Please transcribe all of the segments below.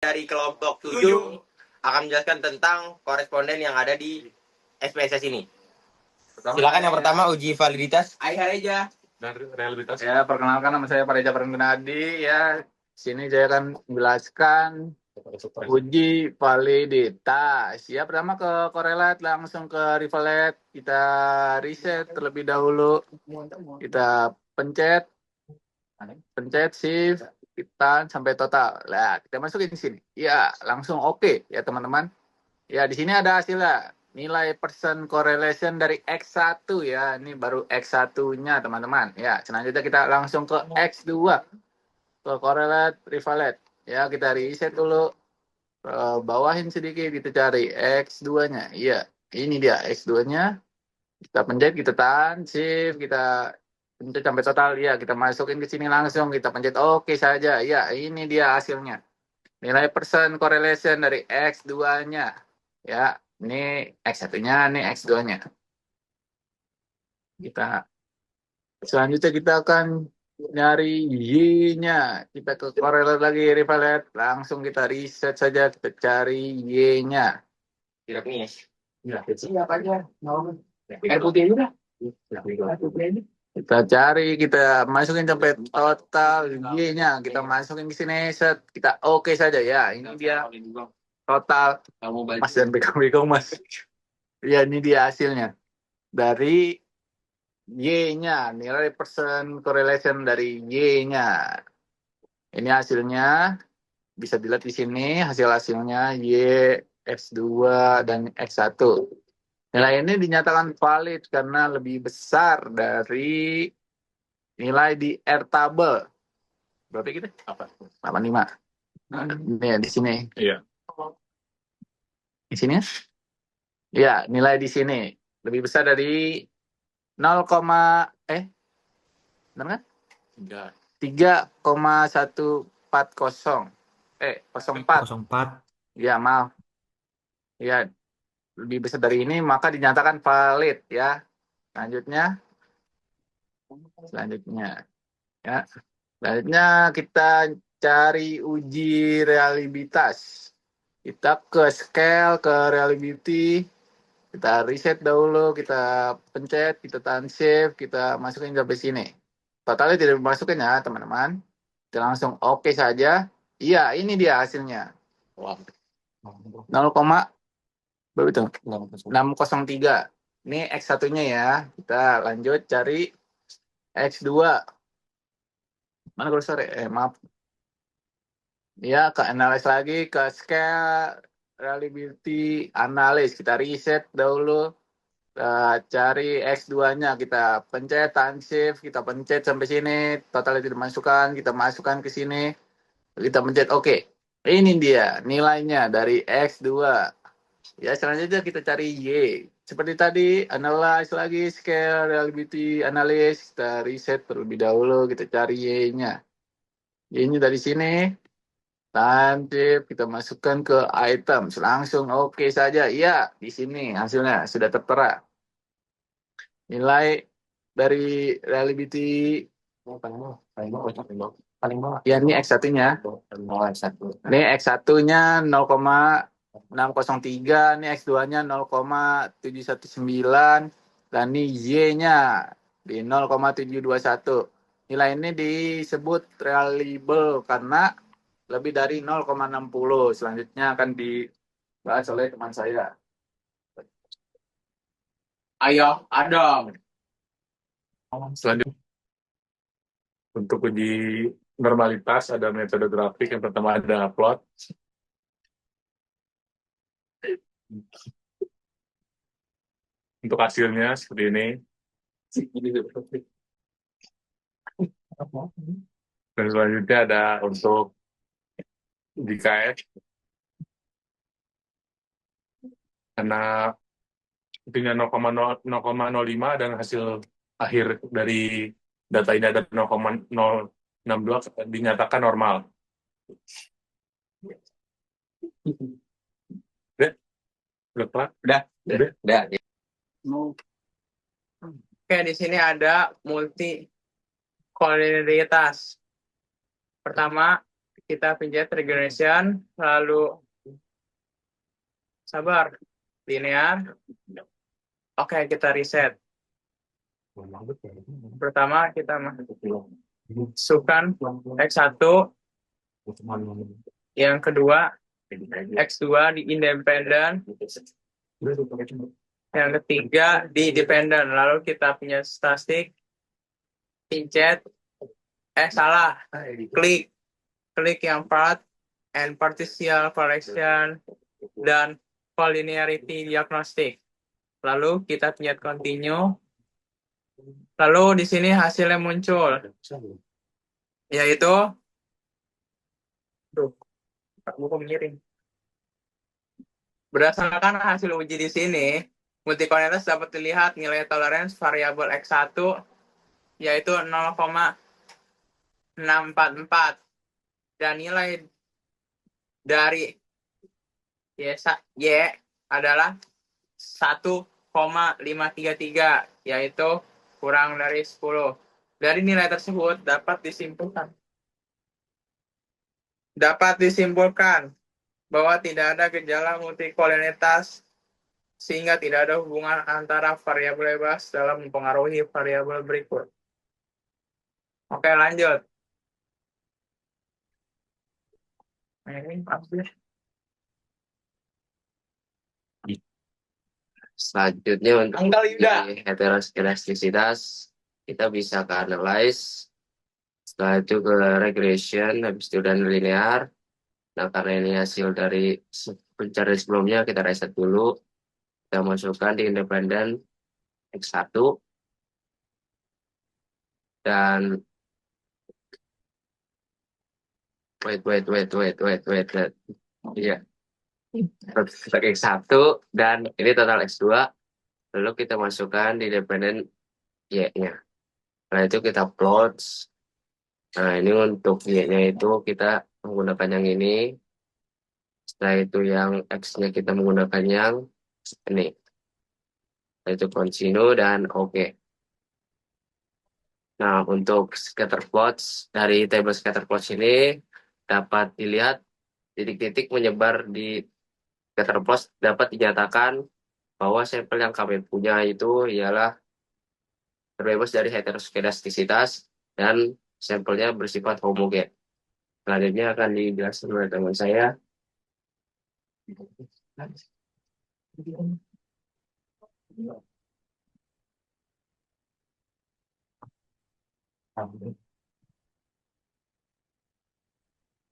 dari kelompok 7 akan menjelaskan tentang koresponden yang ada di SPSS ini. Silakan yang pertama uji validitas. Ayah aja. Dan realitas. Ya, perkenalkan nama saya Pareja Prangunadi. Ya, sini saya akan menjelaskan uji validitas. Ya, pertama ke korelat, langsung ke rivalet. Kita riset terlebih dahulu. Kita pencet shift, kita sampai total. Nah, kita masukin di sini. Ya, langsung oke ya teman-teman. Ya, di sini ada hasilnya. Nilai percent correlation dari X1 ya. Ini baru X1-nya teman-teman. Ya, selanjutnya kita langsung ke X2. Ke correlate rivalet. Ya, kita reset dulu. Bawahin sedikit, kita cari X2-nya. Iya, ini dia X2-nya. Kita pencet, kita tahan, shift, kita pencet sampai total. Ya, kita masukin ke sini langsung. Kita pencet oke saja. Ya, ini dia hasilnya. Nilai percent correlation dari X2-nya. Ya, ini X1-nya, ini X2-nya. Selanjutnya kita akan nyari Y-nya. Kita ke correlate lagi, rivalet. Langsung kita reset saja, kita cari Y-nya. Tidak nih. Ya, Siap aja. Air putih aja dah. Air putih aja. kita cari, kita masukin sampai total Y-nya. Kita masukin ke sini, set. Kita oke saja ya. Ini dia total. Mas dan bego-bego mas. Ya, ini dia hasilnya. Dari Y-nya, nilai percent correlation dari Y-nya. Ini hasilnya, bisa dilihat di sini hasilnya Y, X2, dan X1. Nilai ini dinyatakan valid karena lebih besar dari nilai di R table. Berapa gitu? 85. Ini di sini. Iya. Di sini? Ya, nilai di sini lebih besar dari 0, benar kan? 3,140. 04. Ya, maaf. Ya, lebih besar dari ini maka dinyatakan valid ya. Selanjutnya ya. Selanjutnya kita cari uji reliabilitas. Kita ke scale, ke reliability. Kita reset dahulu, kita pencet, kita tahan shift, kita masukin sampai sini. Totalnya tidak dimasukin ya, teman-teman. Kita langsung oke saja. Iya, ini dia hasilnya. 0, berapa itu? 603. Ini X1-nya ya. Kita lanjut cari X2. Mana kursor? Maaf. Ya, ke analyze lagi, ke scale, reliability, analyze. Kita reset dahulu. Cari X2-nya, kita pencet, tahan shift, kita pencet sampai sini, totalnya tidak dimasukkan, kita masukkan ke sini, kita pencet oke. Ini dia nilainya dari X2. Ya, selanjutnya kita cari Y. Seperti tadi, analyze lagi, scale, reliability, analyze, kita reset terlebih dahulu, kita cari Y-nya. Y-nya dari sini, tahan shift, kita masukkan ke items, langsung oke saja. Iya, di sini hasilnya sudah tertera. Nilai dari reliability paling bawah. Ya, ini X1-nya. Ini X1-nya 0,603, ini X2-nya 0,719, dan ini Y-nya di 0,721. Nilai ini disebut reliable karena lebih dari 0,60. Selanjutnya akan dibahas oleh teman saya. Ayo, Adam. Selanjutnya untuk uji normalitas ada metode grafik. Yang pertama ada plot. Untuk hasilnya seperti ini. Dan selanjutnya ada untuk uji KS. Karena intinya 0,05 dan hasil akhir dari data ini ada 0,062 dinyatakan normal. Udah. Oke, di sini ada multi kolinialitas. Pertama, kita pencet regression, lalu sabar, linear. Oke, kita reset. Pertama kita masukkan X1, yang kedua X2 di independen, yang ketiga di dependent. Lalu kita punya statistik, pencet, salah, klik yang part and partial correction dan collinearity diagnostic. Lalu kita pencet continue. Lalu di sini hasilnya muncul, yaitu buku miring. Berdasarkan hasil uji di sini, multicollinearitas dapat dilihat nilai toleransi variabel X1 yaitu 0,644 dan nilai dari Y adalah 1,533, yaitu kurang dari 10. Dari nilai tersebut dapat disimpulkan bahwa tidak ada gejala multicollinearitas sehingga tidak ada hubungan antara variabel bebas dalam mempengaruhi variabel berikut. Oke, lanjut. Selanjutnya untuk di heteroskedastisitas kita bisa ke analyze, setelah itu ke regression, habis itu dan linear. Nah, karena ini hasil dari pencarian sebelumnya, kita reset dulu, kita masukkan di independen X1 dan wait. Iya. Kita X1 dan ini total X2, lalu kita masukkan di independen Y-nya. Nah, itu kita plot. Nah, ini untuk Y-nya itu kita menggunakan yang ini. Setelah itu yang X-nya kita menggunakan yang ini. Nah, itu continue dan oke. Nah, untuk scatter plots, dari table scatter plots ini dapat dilihat titik-titik menyebar di scatter plots dapat dinyatakan bahwa sampel yang kami punya itu ialah terbebas dari heteroskedastisitas dan sampelnya bersifat homogen. Selanjutnya akan dijelaskan oleh teman saya.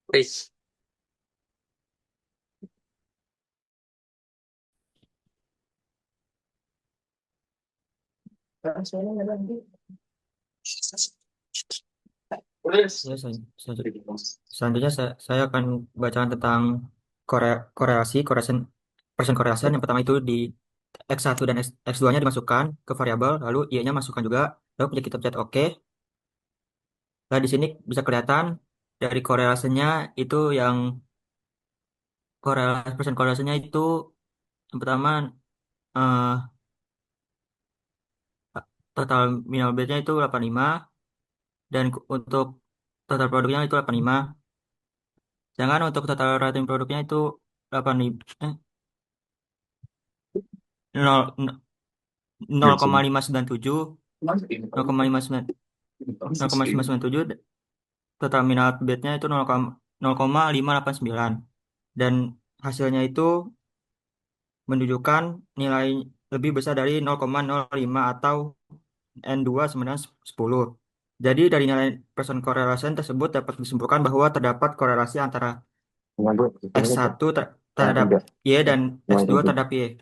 Please. Selanjutnya saya akan bacakan tentang korelasi, persen correlation. Yang pertama itu di X1 dan X2-nya dimasukkan ke variabel, lalu Y-nya masukkan juga, lalu kita pencet OK. Nah, di sini bisa kelihatan dari korelasinya itu yang persen korelasinya itu yang pertama total minimal base-nya itu 85 dan untuk total produknya itu 85. Sedangkan untuk total rating produknya itu 0,597 total minat bid-nya itu 0,589 dan hasilnya itu menunjukkan nilai lebih besar dari 0,05 atau N2 sebenarnya 10. Jadi dari nilai persen correlation tersebut dapat disimpulkan bahwa terdapat korelasi antara X1 terhadap Y dan X2 terhadap Y.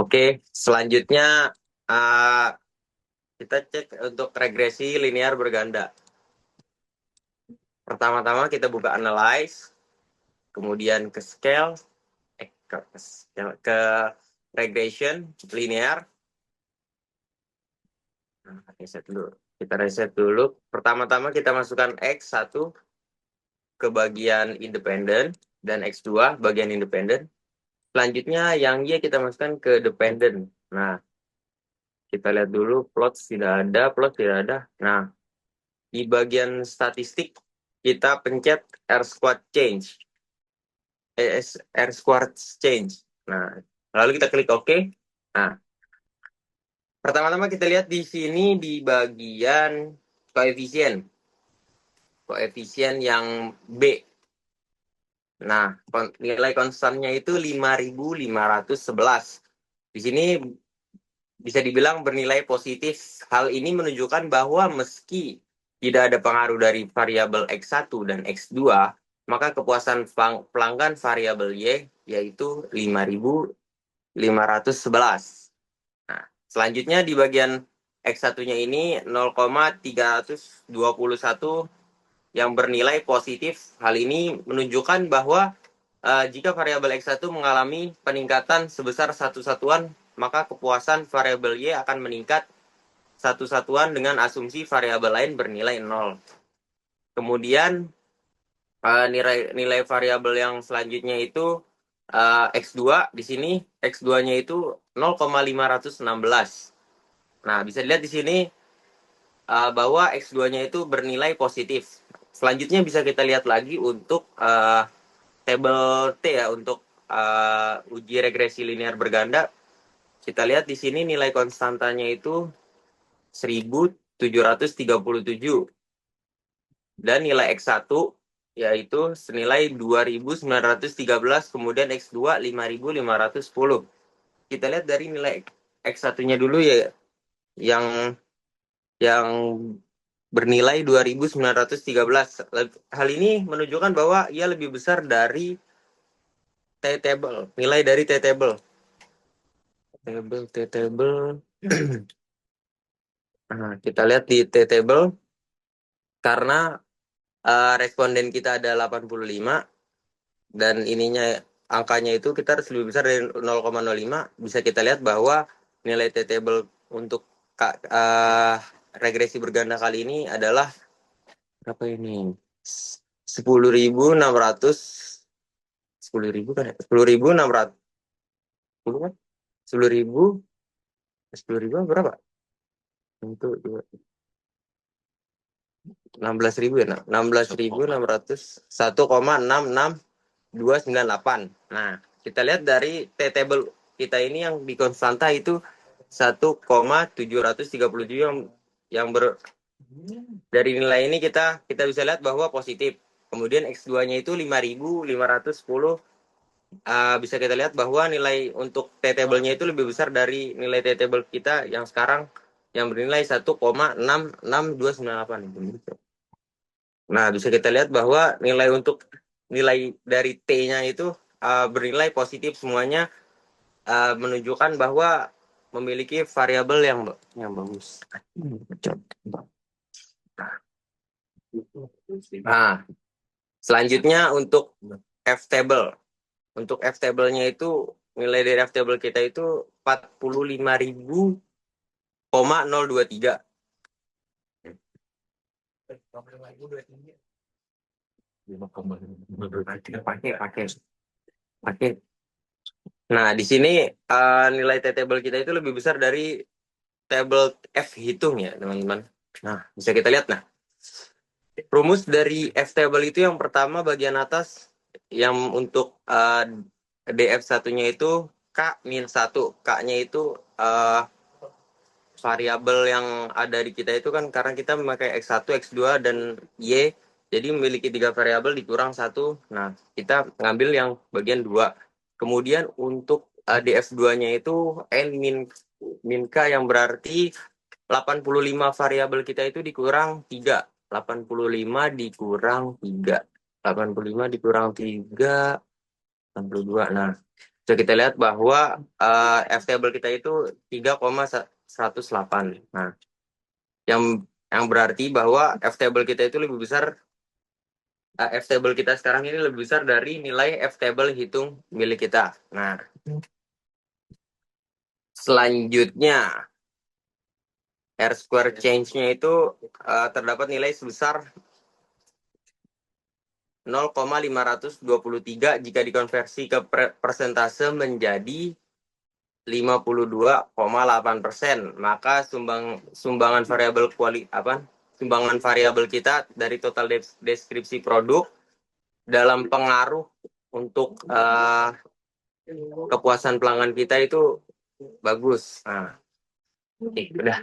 Oke, selanjutnya kita cek untuk regresi linear berganda. Pertama-tama kita buka analyze, kemudian ke scale, ke regression linear. Kita reset dulu. Pertama-tama kita masukkan X1 ke bagian independen dan X2 bagian independen. Selanjutnya yang Y kita masukkan ke dependent. Nah, Kita lihat dulu, plot tidak ada. Nah, di bagian statistik, kita pencet R squared change. R squared change. Nah, lalu kita klik OK. Nah, pertama-tama kita lihat di sini di bagian koefisien. Koefisien yang B. Nah, nilai konstannya itu 5.511. Di sini bisa dibilang bernilai positif. Hal ini menunjukkan bahwa meski tidak ada pengaruh dari variabel X1 dan X2, maka kepuasan pelanggan variabel Y yaitu 5.511. Nah, selanjutnya di bagian X1-nya ini 0,321 yang bernilai positif. Hal ini menunjukkan bahwa jika variabel X1 mengalami peningkatan sebesar satu satuan, maka kepuasan variabel Y akan meningkat satu satuan dengan asumsi variabel lain bernilai 0. Kemudian nilai variabel yang selanjutnya itu X2. Di sini X2-nya itu 0,516. Nah, bisa dilihat di sini bahwa X2-nya itu bernilai positif. Selanjutnya bisa kita lihat lagi untuk tabel T ya, untuk uji regresi linear berganda. Kita lihat di sini nilai konstantanya itu 1.737. Dan nilai X1 yaitu senilai 2.913, kemudian X2 5.510. Kita lihat dari nilai X1-nya dulu ya, yang bernilai 2.913. Hal ini menunjukkan bahwa ia lebih besar dari T-table, nilai dari T-table. T-table. Nah, kita lihat di T-table, karena responden kita ada 85 dan angkanya itu kita harus lebih besar dari 0,05. Bisa kita lihat bahwa nilai T-table untuk regresi berganda kali ini adalah berapa ini? 10.600. 10.000 kan ya? 10.600. 10 kan? 10.000 berapa? Untuk 16.000 ya, 16.600 1,66298. Nah, kita lihat dari T-table kita ini yang di konstanta itu 1,737 yang dari nilai ini kita bisa lihat bahwa positif. Kemudian X2-nya itu 5.510. Bisa kita lihat bahwa nilai untuk T-table-nya itu lebih besar dari nilai T-table kita yang sekarang yang bernilai 1,66298. Nah, bisa kita lihat bahwa nilai dari T-nya itu bernilai positif semuanya, menunjukkan bahwa memiliki variabel yang bagus. Nah, selanjutnya untuk F-table. Untuk F-table-nya itu nilai dari F-table kita itu 45.023. Pakai. Nah, di sini nilai T-table kita itu lebih besar dari table F hitung ya, teman-teman. Nah, bisa kita lihat. Nah, rumus dari F-table itu yang pertama bagian atas, yang untuk DF1-nya itu K-1. K-nya itu variabel yang ada di kita itu kan karena kita memakai X1, X2, dan Y, jadi memiliki 3 variabel dikurang 1. Nah, kita ngambil yang bagian 2. Kemudian untuk DF2-nya itu N min K, yang berarti 85 variabel kita itu dikurang 3. 85 dikurang 3. 85 dikurang 3, 82. Nah, bisa kita lihat bahwa F-table kita itu 3,108. Nah, yang berarti bahwa F-table kita itu lebih besar, F-table kita sekarang ini lebih besar dari nilai F-table hitung milik kita. Nah, selanjutnya R square change-nya itu terdapat nilai sebesar 0,523 jika dikonversi ke persentase menjadi 52,8%. Maka sumbangan variabel kita dari total deskripsi produk dalam pengaruh untuk kepuasan pelanggan kita itu bagus. Nah, udah.